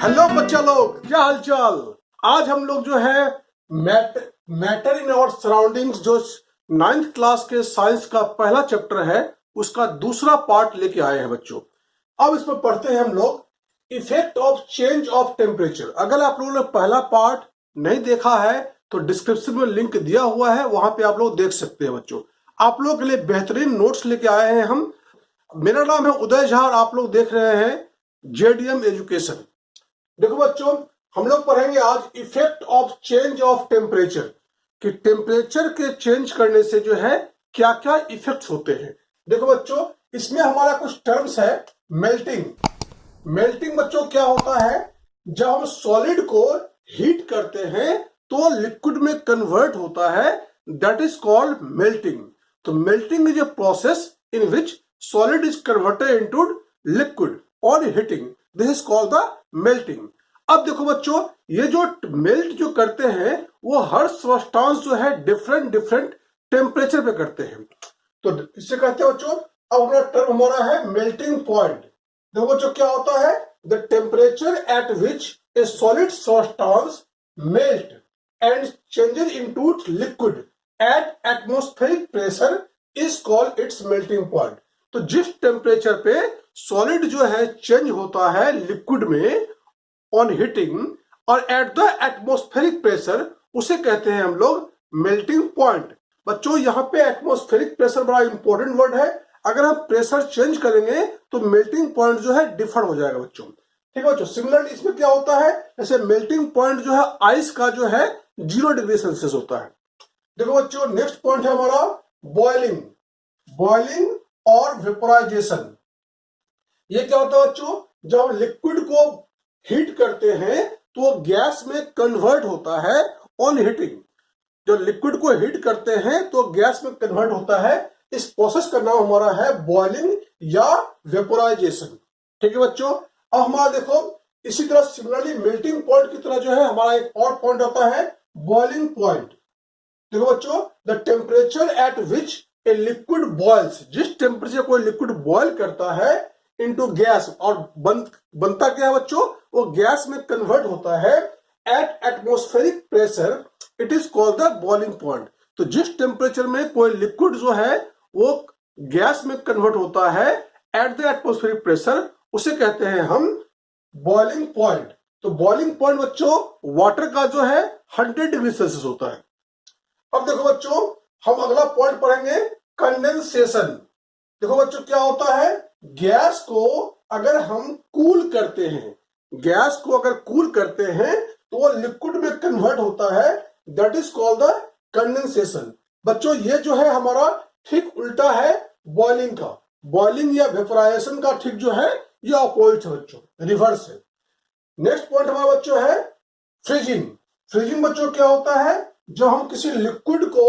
Hello बच्चा लोग, क्या हालचाल। आज हम लोग जो है मैटर इन आवर सराउंडिंग्स जो 9th क्लास के साइंस का पहला चैप्टर है उसका दूसरा पार्ट लेके आए हैं बच्चों। अब इसमें पढ़ते हैं हम लोग effect of change of temperature. अगर आप लोगों ने पहला पार्ट नहीं देखा है तो डिस्क्रिप्शन में लिंक दिया हुआ है, वहां पे आप लोग देख सकते हैं बच्चों। आप लोगों के लिए बेहतरीन नोट्स लेके आए हैं हम। मेरा नाम है उदय झा और आप लोग देख रहे हैं जेडीएम एजुकेशन। देखो बच्चों, हम लोग पढ़ेंगे आज effect of change of temperature कि टेम्परेचर के चेंज करने से जो है क्या क्या इफेक्ट्स होते हैं। देखो बच्चों, इसमें हमारा कुछ टर्म्स है। मेल्टिंग। मेल्टिंग बच्चों क्या होता है, जब हम सॉलिड को हीट करते हैं तो लिक्विड में कन्वर्ट होता है, दैट इज कॉल्ड मेल्टिंग। तो melting is a process in which solid is converted into liquid on heating, this is called the melting. अब देखो बच्चों, ये जो मेल्ट जो करते हैं वो हर सब्सटेंस जो है डिफरेंट डिफरेंट टेम्परेचर पे करते हैं। तो इससे कहते हैं बच्चों, अब हमारा टर्म हमारा है मेल्टिंग पॉइंट। देखो बच्चों क्या होता है, the temperature at which A solid substance melt and changes into liquid at atmospheric pressure is called its melting point. तो जिस टेम्परेचर पे सॉलिड जो है चेंज होता है लिक्विड में ऑन हीटिंग और एट द एटमॉस्फेरिक प्रेशर, उसे कहते हैं हम लोग मेल्टिंग पॉइंट। बच्चों यहाँ पे एटमॉस्फेरिक प्रेशर बड़ा इंपॉर्टेंट वर्ड है। अगर हम प्रेशर चेंज करेंगे तो मेल्टिंग पॉइंट जो है डिफर हो जाएगा बच्चों। ठीक है बच्चों, सिमिलरली इसमें क्या होता है, जैसे मेल्टिंग पॉइंट जो है आइस का जो है 0 डिग्री सेल्सियस होता है। देखो बच्चों, नेक्स्ट पॉइंट है हमारा बॉइलिंग। बॉइलिंग और वेपोराइजेशन। ये क्या होता है बच्चों, जब हम लिक्विड को हीट करते हैं तो गैस में कन्वर्ट होता है ऑन हीटिंग। जो लिक्विड को हीट करते हैं तो गैस में कन्वर्ट होता है। इस प्रोसेस का नाम हमारा है बॉइलिंग या वेपोराइजेशन। ठीक है बच्चों, अब हमारा देखो इसी तरह सिमिलरली मेल्टिंग पॉइंट की तरह जो है हमारा एक और पॉइंट होता है बॉइलिंग पॉइंट। देखो बच्चों, the temperature at which a liquid boils, जिस टेम्परेचर कोई लिक्विड बॉइल करता है इनटू गैस, और बनता क्या है बच्चों, वो गैस में कन्वर्ट होता है at atmospheric pressure, it is called the boiling point. तो जिस टेम्परेचर में कोई लिक्विड जो है वो गैस में कन्वर्ट होता है एट द एटमॉस्फेरिक प्रेशर, उसे कहते हैं हम बॉइलिंग पॉइंट। तो बॉइलिंग पॉइंट बच्चों वाटर का जो है 100 डिग्री सेल्सियस होता है। अब देखो बच्चों, हम अगला पॉइंट पढ़ेंगे कंडेंसेशन। देखो बच्चों क्या होता है, गैस को अगर हम कूल करते हैं, गैस को अगर कूल करते हैं तो वो लिक्विड में कन्वर्ट होता है, that is called the condensation. बच्चों ये जो है हमारा ठीक उल्टा है बॉइलिंग का। बॉइलिंग या वेपोराइजेशन का ठीक जो है ये अपोजिट है बच्चों, रिवर्स है। नेक्स्ट पॉइंट हमारा बच्चों है फ्रीजिंग। फ्रीजिंग बच्चों क्या होता है, जब हम किसी लिक्विड को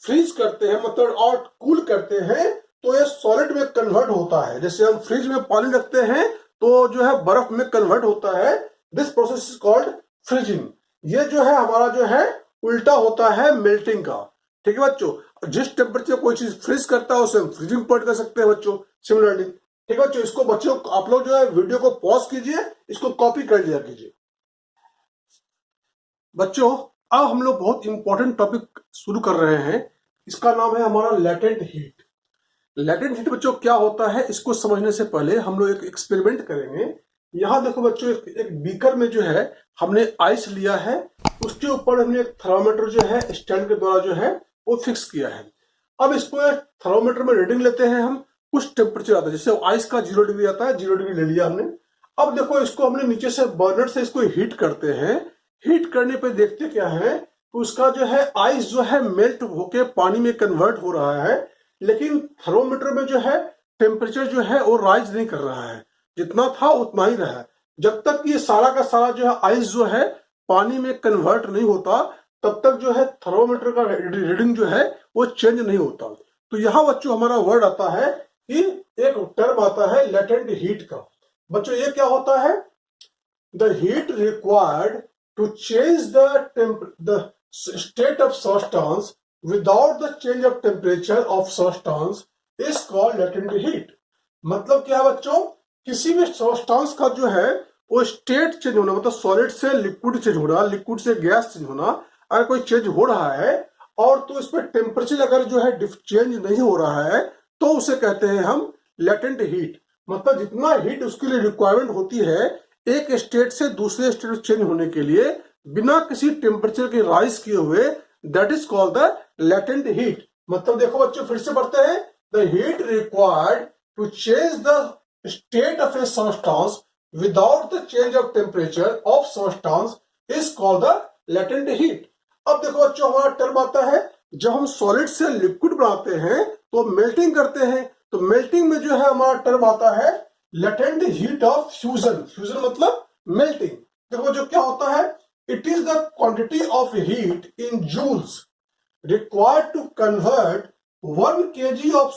फ्रीज करते हैं मतलब और कूल करते हैं तो ये सॉलिड में कन्वर्ट होता है। जैसे हम फ्रिज में पानी रखते हैं तो जो है बर्फ में कन्वर्ट होता है, this process is called freezing. ये जो है हमारा जो है उल्टा होता है मेल्टिंग का। ठीक है बच्चों, जिस टेम्परेचर कोई चीज फ्रीज करता है उसे हम फ्रीजिंग पॉइंट कर सकते हैं बच्चों, सिमिलरली। ठीक है बच्चों, इसको बच्चों आप लोग जो है वीडियो को पॉज कीजिए, इसको कॉपी कर लिया कीजिए। बच्चों अब हम लोग बहुत इंपॉर्टेंट टॉपिक शुरू कर रहे हैं, इसका नाम है हमारा लेटेंट हीट। लेटेंट हीट बच्चों क्या होता है, इसको समझने से पहले हम लोग एक एक्सपेरिमेंट करेंगे। यहाँ देखो बच्चों, एक बीकर में जो है हमने आइस लिया है, उसके ऊपर हमने एक थर्मामीटर जो है स्टैंड के द्वारा जो है वो फिक्स किया है। अब इसको थर्मामीटर में रीडिंग लेते हैं हम, कुछ टेम्परेचर आता है, जैसे आइस का 0 डिग्री आता है, 0 डिग्री ले लिया हमने। अब देखो इसको हमने नीचे से बर्नर से इसको हीट करते हैं। हीट करने पे देखते क्या है, उसका जो है आइस जो है मेल्ट होके पानी में कन्वर्ट हो रहा है, लेकिन थर्मोमीटर में जो है टेम्परेचर जो है वो राइज नहीं कर रहा है, जितना था उतना ही रहा है। जब तक ये सारा का सारा जो है आइस जो है पानी में कन्वर्ट नहीं होता तब तक जो है थर्मोमीटर का रीडिंग जो है वो चेंज नहीं होता। तो यहाँ बच्चों हमारा वर्ड आता है कि एक टर्म आता है लेटेंट हीट का। बच्चों ये क्या होता है, the heat required to change the state of substance without the change of temperature of substance is called latent heat। मतलब क्या है बच्चों, किसी भी सब्सटेंस का जो है वो स्टेट चेंज होना, मतलब सॉलिड से लिक्विड चेंज होना, लिक्विड से गैस चेंज होना, अगर कोई चेंज हो रहा है और तो इस पर टेम्परेचर अगर जो है चेंज नहीं हो रहा है तो उसे कहते हैं हम लेटेंट हीट। मतलब जितना हीट उसके लिए रिक्वायरमेंट होती है एक स्टेट से दूसरे स्टेट में चेंज होने के लिए बिना किसी टेम्परेचर के राइज किए हुए, that is called the latent heat. मतलब देखो बच्चों फिर से पढ़ते हैं, the heat required to change the state of a substance without the change of temperature of substance is called the latent heat. अब देखो बच्चों हमारा टर्म आता है, जब हम सॉलिड से लिक्विड बनाते हैं तो मेल्टिंग करते हैं, तो मेल्टिंग में जो है हमारा टर्म आता है latent heat of fusion. Fusion मतलब मेल्टिंग। देखो जो क्या होता है, it is the quantity of heat in joules required to convert 1 kg of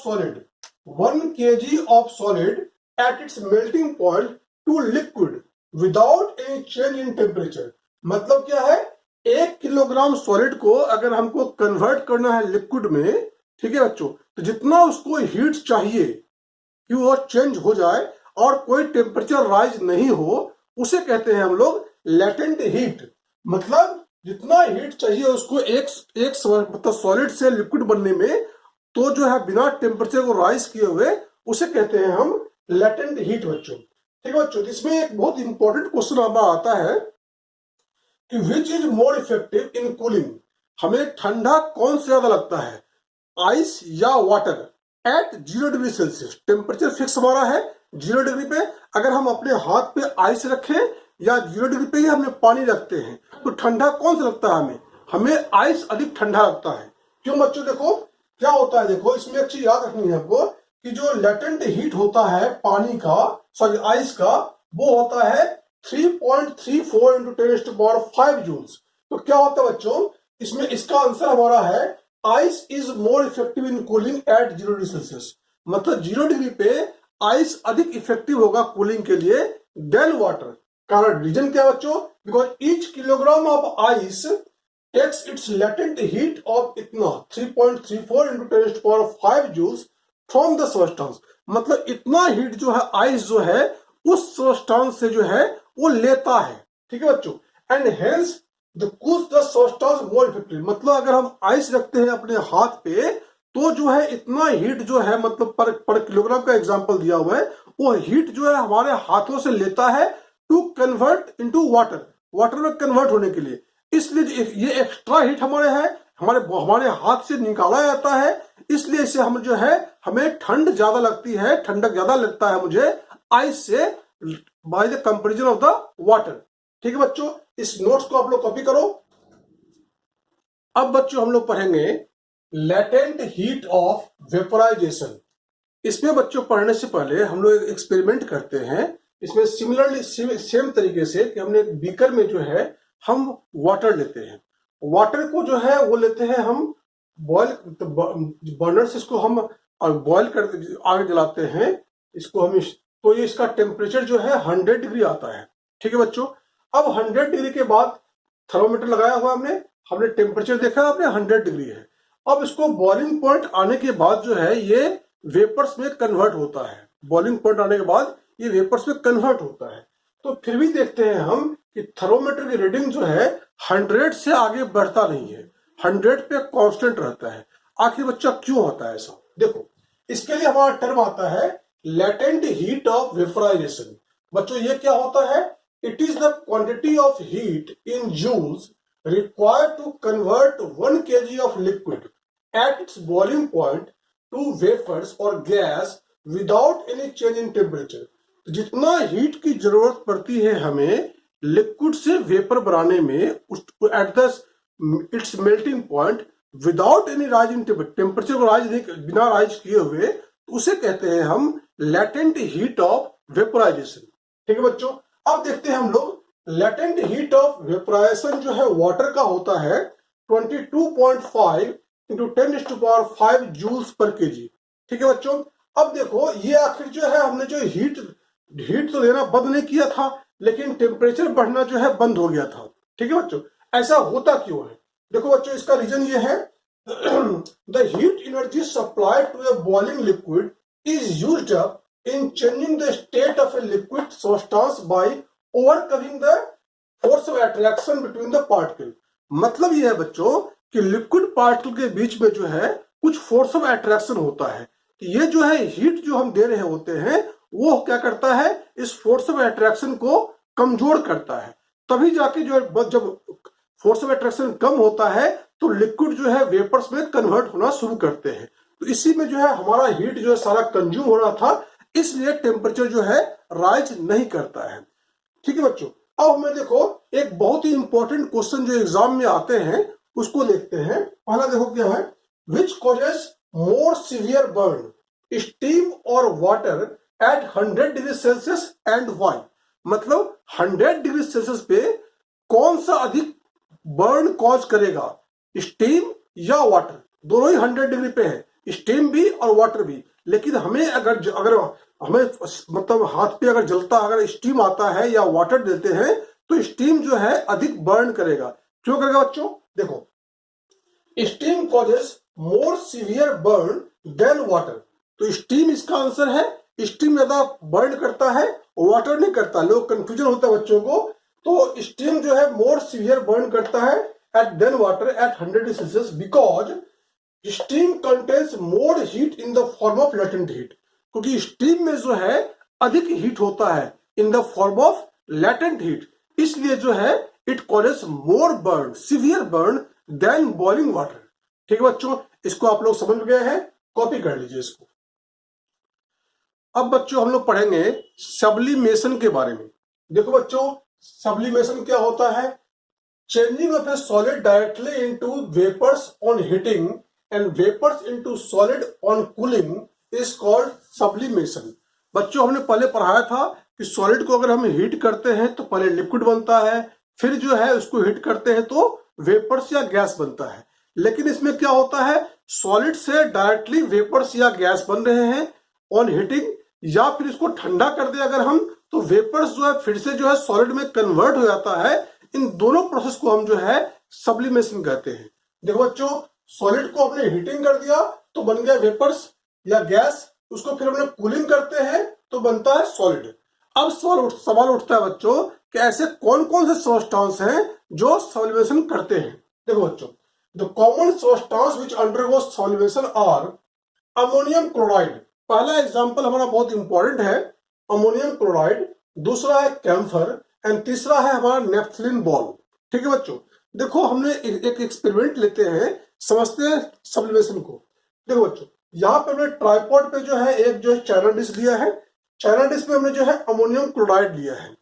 solid at its melting point to liquid without any change in temperature। मतलब क्या है, 1 kilogram solid को अगर हमको कन्वर्ट करना है लिक्विड में, ठीक है बच्चों, तो जितना उसको हीट चाहिए कि वो चेंज हो जाए और कोई टेम्परेचर राइज नहीं हो, उसे कहते हैं हम लोग लेटेंट हीट। मतलब जितना हीट चाहिए उसको एक मतलब सॉलिड से लिक्विड बनने में, तो जो है बिना टेम्परेचर को राइज किए हुए उसे कहते हैं हम लेटेंट हीट बच्चों। ठीक है बच्चों, इसमें एक बहुत इंपॉर्टेंट क्वेश्चन हमारा आता है कि which is more effective in cooling. हमें ठंडा कौन से ज्यादा लगता है, आइस या water at 0 degree Celsius. Temperature fix हमारा है 0 डिग्री पे, अगर हम अपने हाथ पे आइस रखें या 0 डिग्री पे ही हमने पानी रखते हैं तो ठंडा कौन सा लगता है हमें, हमें आइस अधिक ठंडा लगता है। क्यों बच्चों, देखो क्या होता है, देखो इसमें एक चीज याद रखनी है आपको कि जो लेटेंट हीट होता है पानी का, सॉरी आइस का, वो होता है 3.34 इंटू 10⁵ जूल्स। तो क्या होता है बच्चों, इसमें इसका आंसर हमारा है ice is more effective in cooling at 0 degree Celsius. मतलब 0 डिग्री पे आइस अधिक इफेक्टिव होगा कूलिंग के लिए देन वाटर। कारण रीजन क्या बच्चों, because each kilogram of ice takes its latent heat of इतना 3.34 into 10⁵ joules from the substance. मतलब इतना हीट जो है आइस जो है उस सबस्टेंस से जो है वो लेता है। ठीक है बच्चों, and hence the cools the substance more effective. मतलब अगर हम आइस रखते हैं अपने हाथ पे तो जो है इतना हीट जो है, मतलब पर किलोग्राम का एग्जांपल दिया हुआ है, वो हीट जो है हमारे हाथों से लेता है to convert into water, water में कन्वर्ट होने के लिए। इसलिए ये एक्स्ट्रा हीट हमारे है, हमारे हाथ से निकाला जाता है, इसलिए इसे हम जो है हमें ठंड ज्यादा लगती है, ठंडक ज्यादा लगता है मुझे आइस से by the comparison of the water. ठीक है बच्चों, इस नोट्स को आप लोग कॉपी करो। अब बच्चों हम लोग पढ़ेंगे लेटेंट हीट ऑफ वेपोराइजेशन। इसमें बच्चों पढ़ने से पहले हम लोग एक्सपेरिमेंट करते हैं। इसमें सिमिलरली सेम तरीके से कि हमने एक बीकर में जो है हम वाटर लेते हैं, वाटर को जो है वो लेते हैं हम बॉयल, बर्नर से इसको हम बॉयल कर आग जलाते हैं इसको हम, तो ये इसका टेम्परेचर जो है 100 डिग्री आता है। ठीक है बच्चों, अब 100 डिग्री के बाद थर्मोमीटर लगाया हुआ हमने टेम्परेचर देखा आपने 100 डिग्री है। अब इसको बॉइलिंग पॉइंट आने के बाद जो है ये वेपर्स में कन्वर्ट होता है। बॉइलिंग पॉइंट आने के बाद ये वेपर्स में कन्वर्ट होता है। तो फिर भी देखते हैं हम कि थर्मोमीटर की रीडिंग जो है 100 से आगे बढ़ता नहीं है, 100 पे कांस्टेंट रहता है। आखिर बच्चा क्यों होता है ऐसा, देखो इसके लिए हमारा टर्म आता है लेटेंट हीट ऑफ वेपोराइजेशन। बच्चों ये क्या होता है, it is the quantity of heat in joules required to convert 1 kg of liquid at its boiling point to vapors or gas without any change in temperature। तो जितना heat की जरूरत पड़ती है हमें लिक्विड से वेपर बनाने में at the it's melting point without any rise in temperature को बिना राइज किए हुए, तो उसे कहते हैं हम लेटेंट हीट ऑफ वेपोराइजेशन। ठीक है बच्चों, अब देखते हैं हम लोग लेटेंट हीट ऑफ वेपोराइजेशन जो है वाटर का होता है 22.5 इंटू 10⁵ जूल्स पर केजी। ठीक है बच्चों, अब देखो ये आखिर जो है हमने जो हीट तो लेना बंद नहीं किया था, लेकिन टेम्परेचर बढ़ना जो है बंद हो गया था। ठीक है बच्चों, ऐसा होता क्यों है, देखो बच्चों इसका रीजन ये है the heat energy supplied to a boiling liquid is used up in changing the state of a liquid substance by overcoming the force of attraction between the particle. मतलब ये है बच्चों कि लिक्विड पार्टिकल के बीच में जो है कुछ फोर्स ऑफ अट्रैक्शन होता है। ये जो है हीट जो हम दे रहे होते हैं वो क्या करता है, इस फोर्स ऑफ अट्रैक्शन को कमजोर करता है। तभी जाके जो है जब फोर्स ऑफ अट्रैक्शन कम होता है तो लिक्विड जो है वेपर्स में कन्वर्ट होना शुरू करते हैं। तो इसी में जो है हमारा हीट जो है सारा कंज्यूम हो रहा था, इसलिए टेम्परेचर जो है राइज नहीं करता है। ठीक है बच्चों, अब हमें देखो एक बहुत ही इंपॉर्टेंट क्वेश्चन जो एग्जाम में आते हैं उसको देखते हैं। पहला देखो क्या है, which causes more severe burn, steam और water at 100 degree Celsius and why. मतलब 100 डिग्री सेल्सियस पे कौन सा अधिक बर्न कॉज करेगा, स्टीम या वाटर। दोनों ही 100 डिग्री पे है, स्टीम भी और वाटर भी। लेकिन हमें अगर हमें मतलब हाथ पे अगर जलता अगर स्टीम आता है या वाटर देते हैं तो स्टीम जो है अधिक बर्न करेगा। क्यों करेगा बच्चों, देखो steam causes more severe burn than water. तो स्टीम इसका आंसर है, स्टीम ज्यादा बर्न करता है, वाटर नहीं करता। लोग कंफ्यूजन होता है बच्चों को। तो स्टीम जो है मोर सीवियर बर्न करता है at than water at 100 degree Celsius because steam contains more heat in the form of latent heat. क्योंकि स्टीम में जो है अधिक हीट होता है in the form of latent heat, इसलिए जो है it causes more burn, severe burn than boiling water. ठीक है बच्चों, इसको आप लोग समझ गए हैं, कॉपी कर लीजिए इसको। अब बच्चों हम लोग पढ़ेंगे सब्लिमेशन के बारे में। देखो बच्चों सब्लिमेशन क्या होता है, changing of a solid directly into vapours on heating and vapours into solid on cooling is called sublimation. बच्चों हमने पहले पढ़ाया था कि सॉलिड को अगर हम हीट करते हैं तो पहले लिक्विड बनता है, फिर जो है उसको हीट करते हैं तो वेपर्स या गैस बनता है। लेकिन इसमें क्या होता है, सॉलिड से डायरेक्टली वेपर्स या गैस बन रहे हैं ऑन हीटिंग, या फिर इसको ठंडा कर दे अगर हम तो वेपर्स जो है फिर से जो है सॉलिड में कन्वर्ट हो जाता है। इन दोनों प्रोसेस को हम जो है सब्लिमेशन कहते हैं। देखो बच्चों सॉलिड को हमने हीटिंग कर दिया तो बन गया वेपर्स या गैस, उसको फिर हमने कूलिंग करते हैं तो बनता है सॉलिड। अब सवाल उठता है बच्चों कि ऐसे कौन कौन से सब्सटेंस हैं जो सब्लिमेशन करते हैं। देखो बच्चों the common substance which undergo sublimation are ammonium chloride. पहला एग्जांपल हमारा बहुत इंपॉर्टेंट है, अमोनियम क्लोराइड। दूसरा है कैम्फर एंड तीसरा है हमारा नेफ्थलीन बॉल। ठीक है बच्चों, देखो हमने एक एक्सपेरिमेंट लेते हैं, समझते हैं सब्लिमेशन को। देखो बच्चों यहाँ पे हमने ट्राइपॉड पे जो है एक जो है चाइना डिश लिया है, चाइना डिश में हमने जो है अमोनियम क्लोराइड लिया है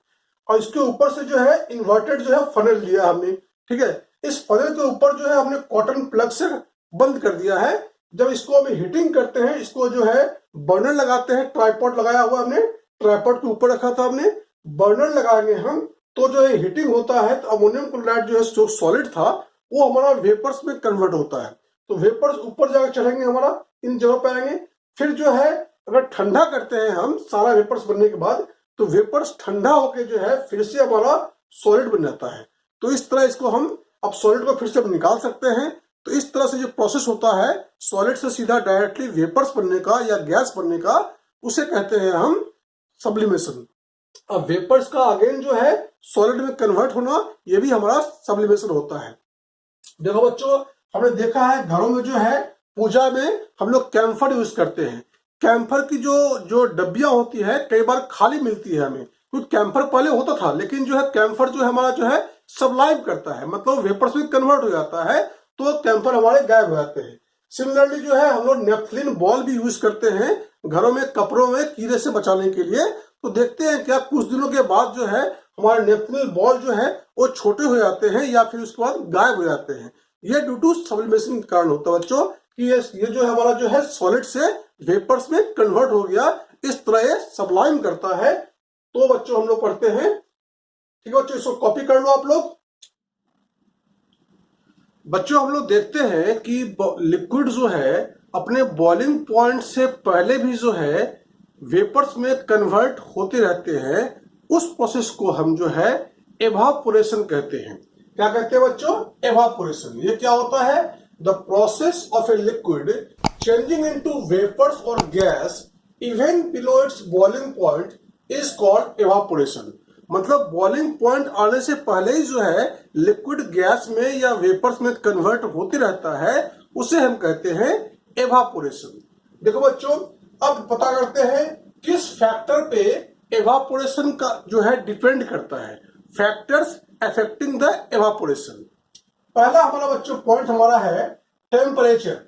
और इसके ऊपर से जो है इन्वर्टेड जो है फनल लिया हमने। ठीक है, इस फनल के ऊपर जो है हमने कॉटन प्लग से बंद कर दिया है। जब इसको हम हीटिंग करते हैं, इसको जो है बर्नर लगाते हैं, ट्राइपॉड लगाया हुआ हमने, ट्राइपॉड के ऊपर रखा था हमने, बर्नर लगाएंगे हम तो जो है हीटिंग होता है तो अमोनियम क्लोराइड जो है जो सॉलिड था वो हमारा वेपर्स में कन्वर्ट होता है। तो वेपर्स ऊपर जाकर चढ़ेंगे, हमारा इन जगह पे आएंगे। फिर जो है अगर ठंडा करते हैं हम सारा वेपर्स बनने के बाद तो वेपर्स ठंडा होके जो है फिर से हमारा सॉलिड बन जाता है। तो इस तरह इसको हम अब सॉलिड को फिर से निकाल सकते हैं। तो इस तरह से जो प्रोसेस होता है सॉलिड से सीधा डायरेक्टली वेपर्स बनने का या गैस बनने का, उसे कहते हैं हम सब्लिमेशन। अब वेपर्स का अगेन जो है सॉलिड में कन्वर्ट होना, ये भी हमारा सब्लिमेशन होता है। देखो बच्चों हमने देखा है घरों में जो है पूजा में हम लोग कैम्फर यूज करते हैं। कैम्फर की जो डब्बियां होती है कई बार खाली मिलती है हमें, क्योंकि कैम्फर पहले होता था लेकिन जो है कैम्फर जो है हमारा जो है सब्लाइम करता है, मतलब वेपर्स में कन्वर्ट हो जाता है तो कैम्फर हमारे गायब हो जाते हैं। सिमिलरली जो है हम लोग नेफ्थलीन बॉल भी यूज करते हैं घरों में कपड़ों में कीड़े से बचाने के लिए। तो देखते हैं क्या कुछ दिनों के बाद जो है हमारे नेफ्थलीन बॉल जो है वो छोटे हो जाते हैं या फिर उसके बाद गायब हो जाते हैं। ये ड्यू टू सब्लिमेशन के कारण होता है बच्चों कि ये जो है हमारा जो है सॉलिड से वेपर्स में कन्वर्ट हो गया, इस तरह ये सब्लाइम करता है। तो बच्चों हम लोग पढ़ते हैं। ठीक है बच्चों, इसको कॉपी कर लो आप लोग। बच्चों हम लोग देखते हैं कि लिक्विड जो है अपने बॉइलिंग पॉइंट से पहले भी जो है वेपर्स में कन्वर्ट होते रहते हैं। उस प्रोसेस को हम जो है एवापोरेशन कहते हैं। क्या कहते हैं बच्चों? एवापोरेशन। ये क्या होता है? The process of a liquid changing into vapours और gas even below its boiling point is called evaporation. मतलब बॉइलिंग पॉइंट आने से पहले ही जो है लिक्विड गैस में या वेपर्स में कन्वर्ट होते रहता है, उसे हम कहते हैं एवापोरेशन। देखो बच्चों, अब पता करते हैं किस फैक्टर पे एवापोरेशन का जो है डिपेंड करता है, फैक्टर्स अफेक्टिंग द एवापोरेशन। पहला हमारा बच्चों पॉइंट हमारा है temperature.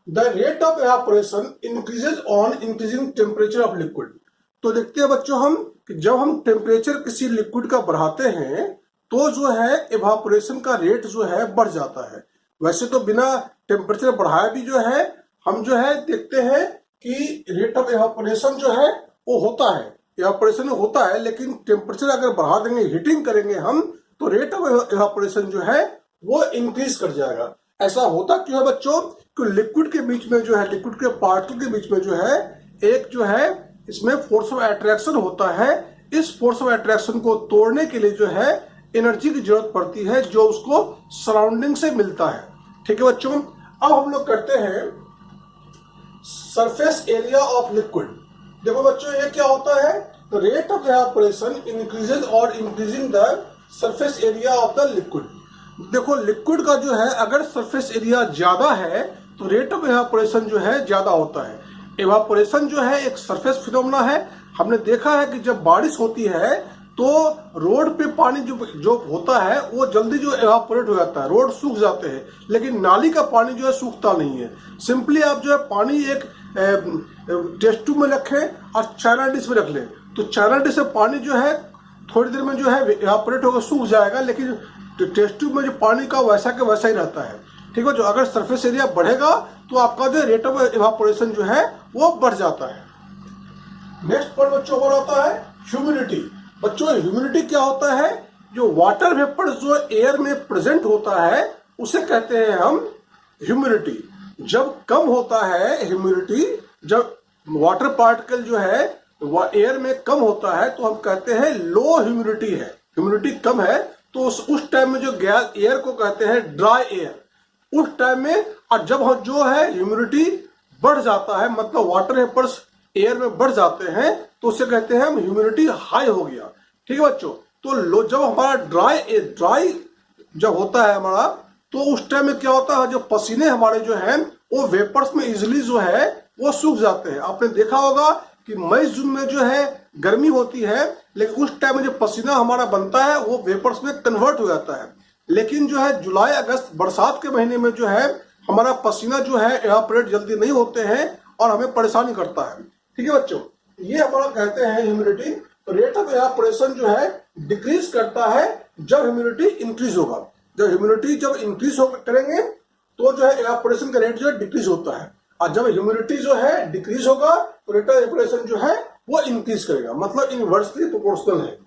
The rate of evaporation increases on increasing temperature of liquid. तो देखते हैं बच्चों हम कि जब हम टेम्परेचर किसी लिक्विड का बढ़ाते हैं तो जो है एवापोरेशन का रेट जो है बढ़ जाता है। वैसे तो बिना टेम्परेचर बढ़ाए भी जो है हम जो है देखते हैं कि रेट ऑफ एवापोरेशन जो है वो होता है, एवापोरेशन होता है, लेकिन टेम्परेचर अगर बढ़ा देंगे, हीटिंग करेंगे हम, तो रेट ऑफ एवापोरेशन जो है वो इंक्रीज कर जाएगा। ऐसा होता क्यों है बच्चों? कि लिक्विड के बीच में जो है, लिक्विड के पार्टिकल के बीच में जो है एक जो है इसमें फोर्स ऑफ अट्रैक्शन होता है। इस फोर्स ऑफ अट्रैक्शन को तोड़ने के लिए जो है एनर्जी की जरूरत पड़ती है, जो उसको सराउंडिंग से मिलता है। ठीक है बच्चों, अब हम लोग करते हैं सरफेस एरिया ऑफ लिक्विड। देखो बच्चों, ये क्या होता है? The rate of evaporation increases और increasing the surface area of the liquid. देखो लिक्विड का जो है अगर सरफेस एरिया ज्यादा है तो रेट ऑफ एवापोरेशन जो है ज्यादा होता है। एवापोरेशन जो है एक सरफेस फिनोमेना है। हमने देखा है कि जब बारिश होती है तो रोड पे पानी जो होता है वो जल्दी जो एवापोरेट हो जाता है, रोड सूख जाते हैं, लेकिन नाली का पानी जो है सूखता नहीं है। सिंपली आप जो है पानी एक टेस्ट ट्यूब में रखें और चाइना डिश में रख लें, तो चाइना डिश से पानी जो है थोड़ी देर में जो है एवापोरेट होकर सूख जाएगा, लेकिन टेस्ट ट्यूब में जो पानी का वैसा का वैसा ही रहता है। ठीक है, जो अगर सरफेस एरिया बढ़ेगा तो आपका जो रेट ऑफ एवापोरेशन जो है वो बढ़ जाता है। नेक्स्ट पॉइंट बच्चों और होता है ह्यूमिडिटी। बच्चों ह्यूमिडिटी क्या होता है? जो वाटर वेपर जो एयर में प्रेजेंट होता है उसे कहते हैं हम ह्यूमिडिटी। जब कम होता है ह्यूमिडिटी, जब वाटर पार्टिकल जो है वह एयर में कम होता है तो हम कहते हैं लो ह्यूमिडिटी है, ह्यूमिडिटी कम है, तो उस टाइम में जो गैस एयर को कहते हैं ड्राई एयर, उस टाइम में। और जब जो है ह्यूमिडिटी बढ़ जाता है, मतलब वाटर वेपर्स एयर में बढ़ जाते हैं, तो उसे कहते हैं हम ह्यूमिडिटी हाई हो गया। ठीक है बच्चों, तो जब हमारा ड्राई जब होता है हमारा, तो उस टाइम में क्या होता है, जो पसीने हमारे जो हैं वो वेपर्स में इजिली जो है वो सूख जाते हैं। आपने देखा होगा कि मई जून में जो है गर्मी होती है, लेकिन उस टाइम में जो पसीना हमारा बनता है वो वेपर्स में कन्वर्ट हो जाता है। लेकिन जो है जुलाई अगस्त बरसात के महीने में जो है हमारा पसीना जो है एवापोरेट जल्दी नहीं होते हैं और हमें परेशानी करता है। ठीक है बच्चों, ये हमारा कहते हैं ह्यूमिडिटी। तो रेट ऑफ एवापोरेशन जो है डिक्रीज करता है जब ह्यूमिडिटी इंक्रीज होगा। जब ह्यूमिडिटी जब इंक्रीज करेंगे तो जो है एवापोरेशन का रेट जो है डिक्रीज होता है, और जब ह्यूमिडिटी जो है डिक्रीज होगा तो रेट ऑफ एवापोरेशन जो है वो इंक्रीज करेगा, मतलब इनवर्सली प्रोपोर्शनल है।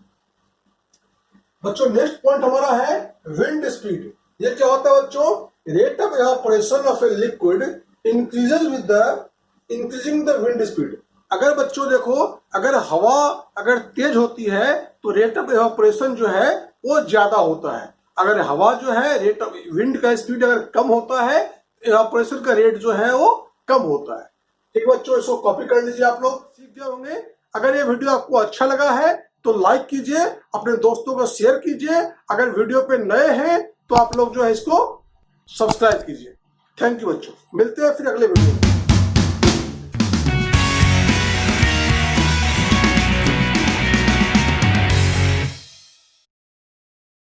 बच्चों नेक्स्ट पॉइंट हमारा है विंड स्पीड। ये क्या होता है बच्चों? Rate of evaporation of a liquid increases with the increasing the wind speed. अगर बच्चों देखो, अगर हवा अगर तेज होती है तो रेट ऑफ एवापोरेशन जो है वो ज्यादा होता है। अगर हवा जो है रेट ऑफ विंड का स्पीड अगर कम होता है, एवापोरेशन का रेट जो है वो कम होता है। ठीक है बच्चों, इसको कॉपी कर लीजिए, आप लोग सीख गए होंगे। अगर ये वीडियो आपको अच्छा लगा है तो लाइक कीजिए, अपने दोस्तों को शेयर कीजिए। अगर वीडियो पे नए हैं तो आप लोग जो है इसको सब्सक्राइब कीजिए। थैंक यू बच्चों, मिलते हैं फिर अगले वीडियो में।